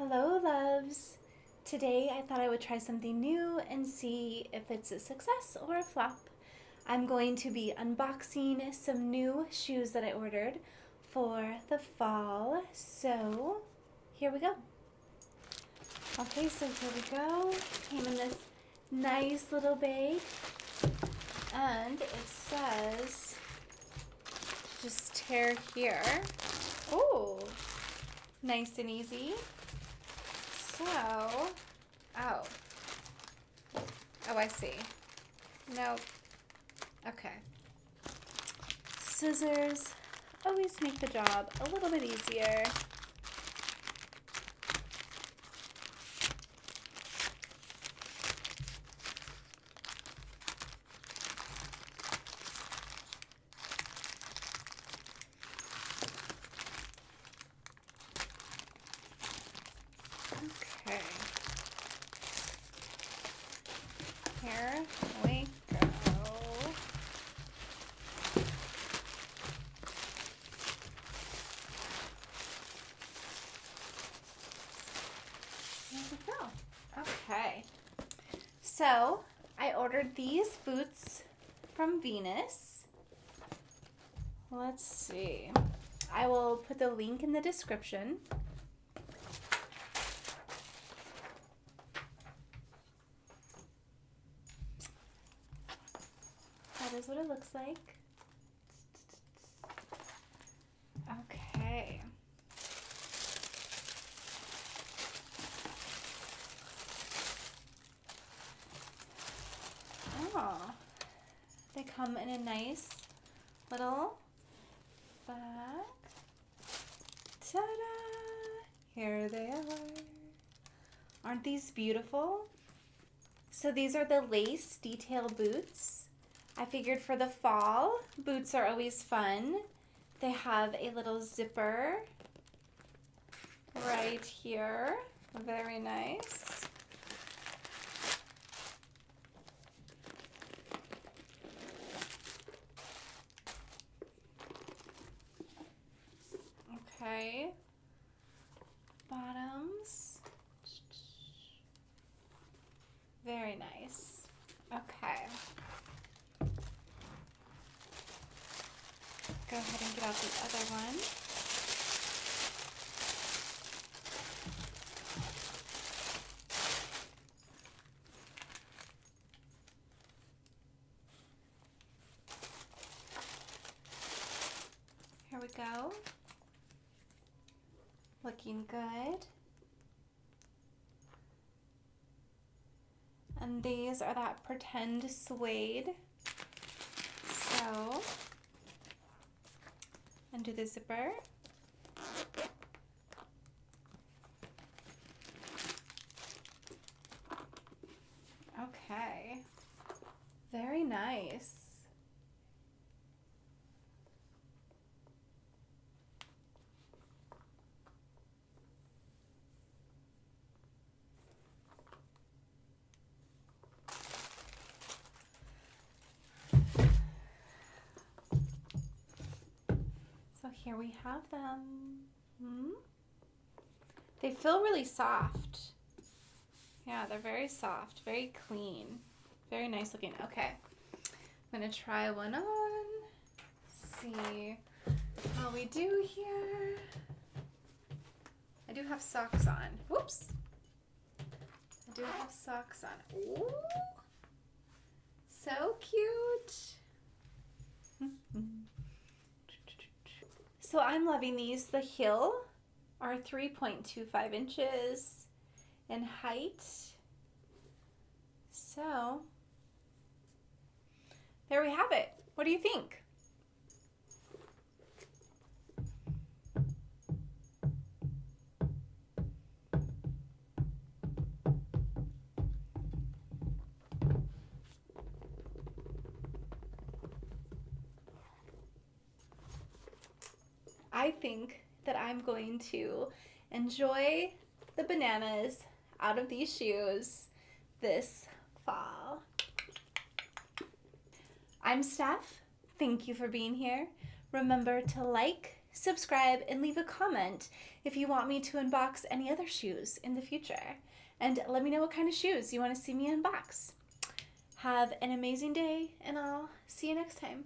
Hello, loves. Today I thought I would try something new and see if it's a success or a flop. I'm going to be unboxing some new shoes that I ordered for the fall. So, here we go. Okay, so here we go. Came in this nice little bag. And it says, just tear here. Oh, nice and easy. So, oh, I see. Nope. Okay. Scissors always make the job a little bit easier. Okay. Here we go. There we go. Okay. So, I ordered these boots from Venus. Let's see. I will put the link in the description. That is what it looks like. Okay. Oh, they come in a nice little bag. Ta-da! Here they are. Aren't these beautiful? So these are the lace detail boots. I figured for the fall, boots are always fun. They have a little zipper right here. Very nice. Okay. Bottoms. Very nice. Okay. Go ahead and get out the other one. Here we go. Looking good. And these are that pretend suede. So, undo the zipper. Okay. Very nice. So here we have them. They feel really soft. Yeah, they're very soft, very clean, very nice looking. Okay, I'm gonna try one on, see how we do here. I do have socks on. Whoops. I do have socks on. Ooh, so cute. So I'm loving these. The heel are 3.25 inches in height. So there we have it. What do you think? I think that I'm going to enjoy the bananas out of these shoes this fall. I'm Steph. Thank you for being here. Remember to like, subscribe, and leave a comment if you want me to unbox any other shoes in the future. And let me know what kind of shoes you want to see me unbox. Have an amazing day, and I'll see you next time.